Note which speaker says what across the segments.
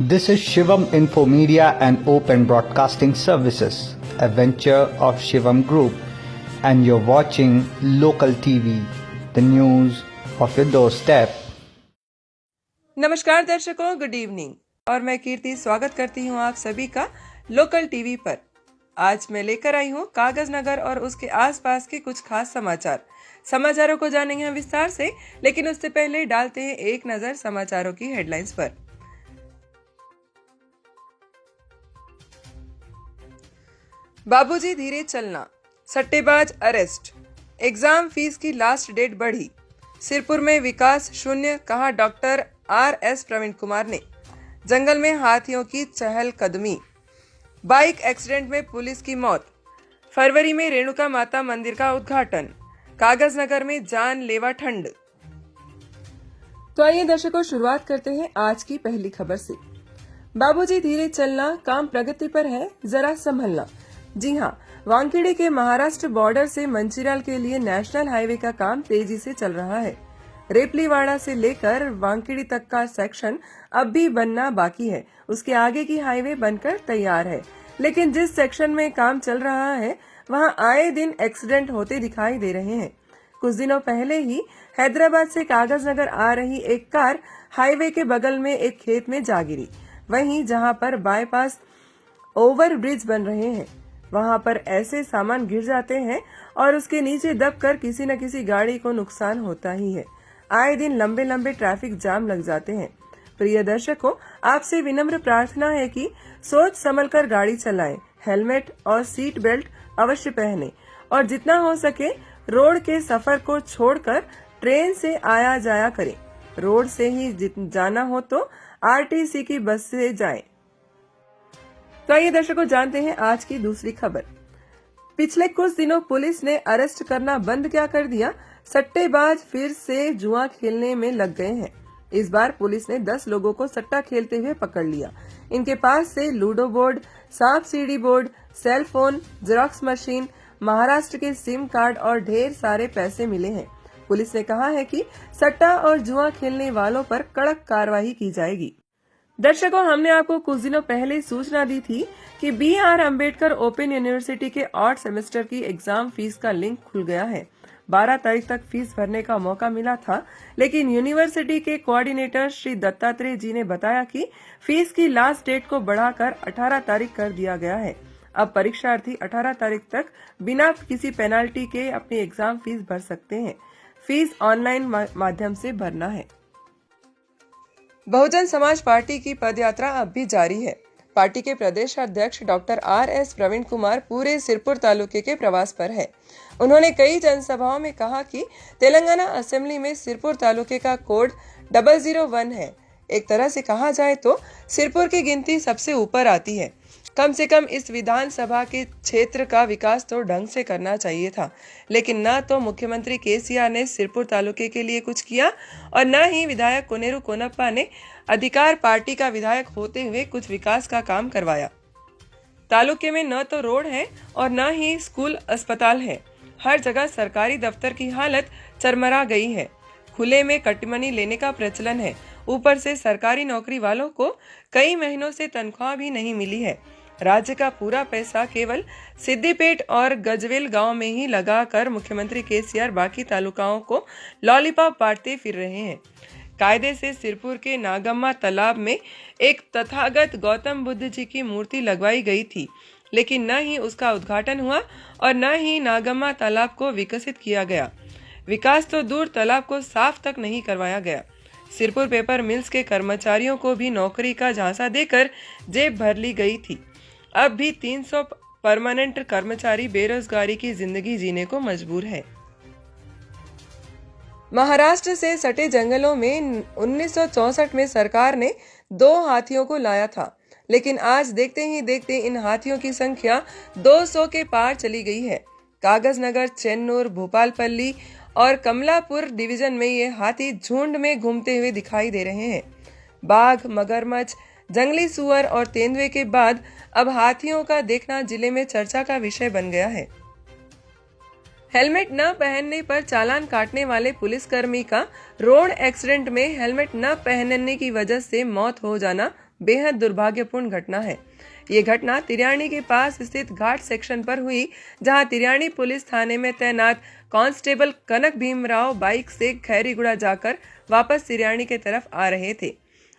Speaker 1: This is Shivam Info Media and Open Broadcasting Services, a venture of Shivam Group, and you're watching Local TV, the news of your doorstep.
Speaker 2: नमस्कार दर्शकों, good evening. और मैं कीर्ति स्वागत करती हूँ आप सभी का लोकल टीवी पर। आज मैं लेकर आई हूँ कागज नगर और उसके आसपास के कुछ खास समाचारों को जानेंगे हम विस्तार से, लेकिन उससे पहले डालते हैं एक नजर समाचारों की हेडलाइंस पर। बाबूजी धीरे चलना, सट्टेबाज अरेस्ट, एग्जाम फीस की लास्ट डेट बढ़ी, सिरपुर में विकास शून्य, कहा डॉक्टर RS प्रवीण कुमार ने। जंगल में हाथियों की चहलकदमी, बाइक एक्सीडेंट में पुलिस की मौत, फरवरी में रेणुका माता मंदिर का उद्घाटन, कागज नगर में जानलेवा ठंड। तो आइए दर्शकों, शुरुआत करते हैं आज की पहली खबर से। बाबूजी धीरे चलना, काम प्रगति पर है, जरा संभलना। जी हां, वानखेड़े के महाराष्ट्र बॉर्डर से मंचिराल के लिए नेशनल हाईवे का काम तेजी से चल रहा है। रेपलीवाड़ा से लेकर वानखेड़ी तक का सेक्शन अब भी बनना बाकी है। उसके आगे की हाईवे बनकर तैयार है, लेकिन जिस सेक्शन में काम चल रहा है वहां आए दिन एक्सीडेंट होते दिखाई दे रहे हैं। कुछ दिनों पहले ही हैदराबाद से कागज नगर आ रही एक कार हाईवे के बगल में एक खेत में जा गिरी। वहीं जहां पर बाईपास ओवर ब्रिज बन रहे हैं, वहां पर ऐसे सामान गिर जाते हैं और उसके नीचे दबकर किसी न किसी गाड़ी को नुकसान होता ही है। आए दिन लंबे लंबे ट्रैफिक जाम लग जाते हैं। प्रिय दर्शकों, आपसे विनम्र प्रार्थना है कि सोच संभल कर गाड़ी चलाएं, हेलमेट और सीट बेल्ट अवश्य पहनें और जितना हो सके रोड के सफर को छोड़कर ट्रेन से आया जाया करें। रोड से ही जाना हो तो RTC की बस से जाएं। तो आइए दर्शकों, जानते हैं आज की दूसरी खबर। पिछले कुछ दिनों पुलिस ने अरेस्ट करना बंद क्या कर दिया, सट्टेबाज फिर से जुआ खेलने में लग गए हैं। इस बार पुलिस ने 10 लोगों को सट्टा खेलते हुए पकड़ लिया। इनके पास से लूडो बोर्ड, सांप सीढ़ी board, cell phone, Xerox machine, Maharashtra के सिम कार्ड और ढेर सारे पैसे मिले हैं। पुलिस ने कहा है कि सट्टा और जुआ खेलने वालों पर कड़क कार्रवाई की जाएगी। दर्शकों, हमने आपको कुछ दिनों पहले सूचना दी थी कि BR अम्बेडकर ओपन यूनिवर्सिटी के 8 सेमेस्टर की एग्जाम फीस का लिंक खुल गया है। 12 तारीख तक फीस भरने का मौका मिला था, लेकिन यूनिवर्सिटी के कोऑर्डिनेटर श्री दत्तात्रेय जी ने बताया कि फीस की लास्ट डेट को बढ़ाकर 18 तारीख कर दिया गया है। अब परीक्षार्थी 18 तारीख तक बिना किसी पेनाल्टी के अपनी एग्जाम फीस भर सकते हैं। फीस ऑनलाइन माध्यम से भरना है। बहुजन समाज पार्टी की पदयात्रा अब भी जारी है। पार्टी के प्रदेश अध्यक्ष डॉक्टर RS प्रवीण कुमार पूरे सिरपुर तालुके के प्रवास पर है। उन्होंने कई जनसभाओं में कहा कि तेलंगाना असेंबली में सिरपुर तालुके का कोड 001 है। एक तरह से कहा जाए तो सिरपुर की गिनती सबसे ऊपर आती है। कम से कम इस विधानसभा के क्षेत्र का विकास तो ढंग से करना चाहिए था, लेकिन न तो मुख्यमंत्री KCR ने सिरपुर तालुके के लिए कुछ किया और न ही विधायक कोनेरू कोनप्पा ने अधिकार पार्टी का विधायक होते हुए कुछ विकास का काम करवाया। तालुके में न तो रोड है और न ही स्कूल अस्पताल है। हर जगह सरकारी दफ्तर की हालत चरमरा गई है। खुले में कटमनी लेने का प्रचलन है। ऊपर से सरकारी नौकरी वालों को कई महीनों से तनख्वाह भी नहीं मिली है। राज्य का पूरा पैसा केवल सिद्दीपेट और गजवेल गांव में ही लगाकर मुख्यमंत्री KCR बाकी तालुकाओं को लॉलीपॉप बांटते फिर रहे हैं। कायदे से सिरपुर के नागम्मा तालाब में एक तथागत गौतम बुद्ध जी की मूर्ति लगवाई गई थी, लेकिन न ही उसका उद्घाटन हुआ और न ही नागम्मा तालाब को विकसित किया गया। विकास तो दूर, तालाब को साफ तक नहीं करवाया गया। सिरपुर पेपर मिल्स के कर्मचारियों को भी नौकरी का झांसा देकर जेब भर ली गई थी। अब भी 300 परमानेंट कर्मचारी बेरोजगारी की जिंदगी जीने को मजबूर है। महाराष्ट्र से सटे जंगलों में 1964 में सरकार ने 2 हाथियों को लाया था, लेकिन आज देखते ही देखते इन हाथियों की संख्या 200 के पार चली गई है। कागज नगर, चेन्नूर, भोपालपल्ली और कमलापुर डिवीजन में ये हाथी झुंड में घूमते हुए दिखाई दे रहे हैं। बाघ, मगरमच्छ, जंगली सुअर और तेंदुए के बाद अब हाथियों का देखना जिले में चर्चा का विषय बन गया है। हेलमेट न पहनने पर चालान काटने वाले पुलिसकर्मी का रोड एक्सीडेंट में हेलमेट न पहनने की वजह से मौत हो जाना बेहद दुर्भाग्यपूर्ण घटना है। ये घटना तिर्यानी के पास स्थित घाट सेक्शन पर हुई, जहां तिर्यानी पुलिस थाने में तैनात कांस्टेबल कनक भीमराव बाइक से खैरीगुड़ा जाकर वापस तिर्यानी के तरफ आ रहे थे।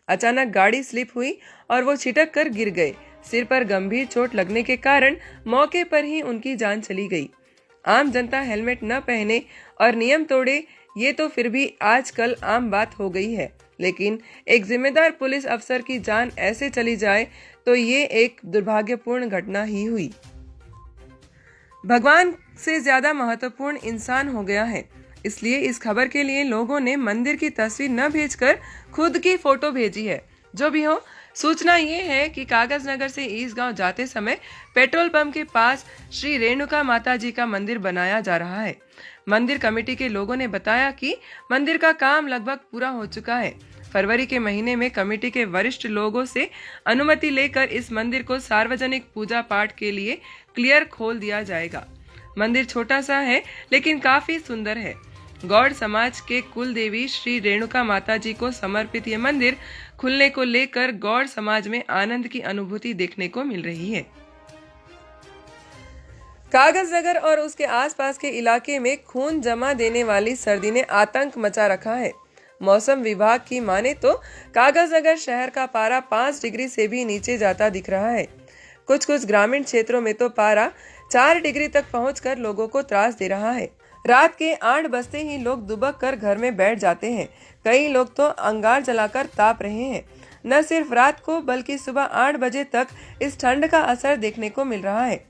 Speaker 2: अचानक गाड़ी स्लिप हुई और वो छिटक कर गिर गए। सिर पर गंभीर चोट लगने के कारण मौके पर ही उनकी जान चली गई। आम जनता हेलमेट न पहने और नियम तोड़े, ये तो फिर भी आजकल आम बात हो गई है, लेकिन एक जिम्मेदार पुलिस अफसर की जान ऐसे चली जाए तो ये एक दुर्भाग्यपूर्ण घटना ही हुई। भगवान से ज्यादा महत्वपूर्ण इंसान हो गया है, इसलिए इस खबर के लिए लोगों ने मंदिर की तस्वीर न भेजकर खुद की फोटो भेजी है। जो भी हो, सूचना ये है कि कागज नगर से ईसगांव जाते समय पेट्रोल पंप के पास श्री रेणुका माता जी का मंदिर बनाया जा रहा है। मंदिर कमेटी के लोगों ने बताया कि मंदिर का काम लगभग पूरा हो चुका है। फरवरी के महीने में कमेटी के वरिष्ठ लोगों से अनुमति लेकर इस मंदिर को सार्वजनिक पूजा पाठ के लिए क्लियर खोल दिया जाएगा। मंदिर छोटा सा है, लेकिन काफी सुंदर है। गौड़ समाज के कुल देवी श्री रेणुका माता जी को समर्पित ये मंदिर खुलने को लेकर गौड़ समाज में आनंद की अनुभूति देखने को मिल रही है। कागज नगर और उसके आसपास के इलाके में खून जमा देने वाली सर्दी ने आतंक मचा रखा है। मौसम विभाग की माने तो कागज नगर शहर का पारा 5 डिग्री से भी नीचे जाता दिख रहा है। कुछ ग्रामीण क्षेत्रों में तो पारा 4 डिग्री तक पहुंचकर लोगों को त्रास दे रहा है। रात के 8 बजते ही लोग दुबक कर घर में बैठ जाते हैं। कई लोग तो अंगार जलाकर ताप रहे हैं। न सिर्फ रात को बल्कि सुबह 8 बजे तक इस ठंड का असर देखने को मिल रहा है।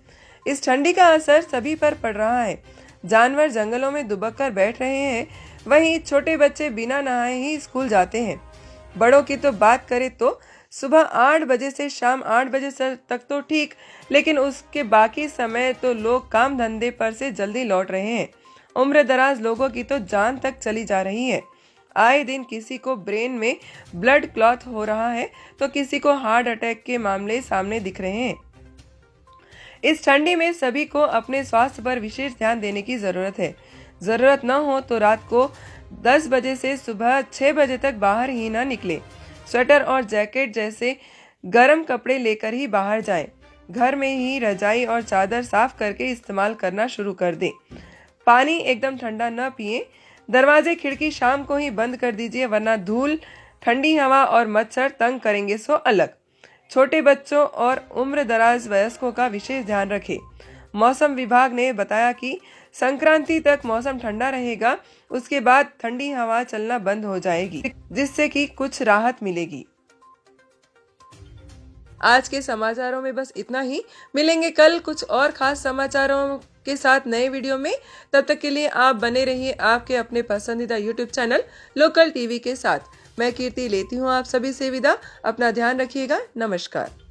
Speaker 2: इस ठंडी का असर सभी पर पड़ रहा है। जानवर जंगलों में दुबक कर बैठ रहे हैं, वहीं छोटे बच्चे बिना नहाए ही स्कूल जाते हैं। बड़ों की तो बात करें तो सुबह 8 बजे से शाम 8 बजे तक तो ठीक, लेकिन उसके बाकी समय तो लोग काम धंधे पर से जल्दी लौट रहे हैं। उम्र दराज लोगों की तो जान तक चली जा रही है। आए दिन किसी को ब्रेन में ब्लड क्लॉट हो रहा है तो किसी को हार्ट अटैक के मामले सामने दिख रहे हैं। इस ठंडी में सभी को अपने स्वास्थ्य पर विशेष ध्यान देने की जरूरत है। जरूरत न हो तो रात को 10 बजे से सुबह 6 बजे तक बाहर ही ना निकले। स्वेटर और जैकेट जैसे गर्म कपड़े लेकर ही बाहर जाएं। घर में ही रजाई और चादर साफ करके इस्तेमाल करना शुरू कर दें। पानी एकदम ठंडा न पिए। दरवाजे खिड़की शाम को ही बंद कर दीजिए, वरना धूल, ठंडी हवा और मच्छर तंग करेंगे सो अलग। छोटे बच्चों और उम्र दराज वयस्कों का विशेष ध्यान रखें। मौसम विभाग ने बताया कि संक्रांति तक मौसम ठंडा रहेगा, उसके बाद ठंडी हवा चलना बंद हो जाएगी, जिससे कि कुछ राहत मिलेगी। आज के समाचारों में बस इतना ही। मिलेंगे कल कुछ और खास समाचारों के साथ नए वीडियो में। तब तक के लिए आप बने रहिए आपके अपने पसंदीदा यूट्यूब चैनल लोकल टीवी के साथ। मैं कीर्ति लेती हूँ आप सभी से विदा। अपना ध्यान रखिएगा। नमस्कार।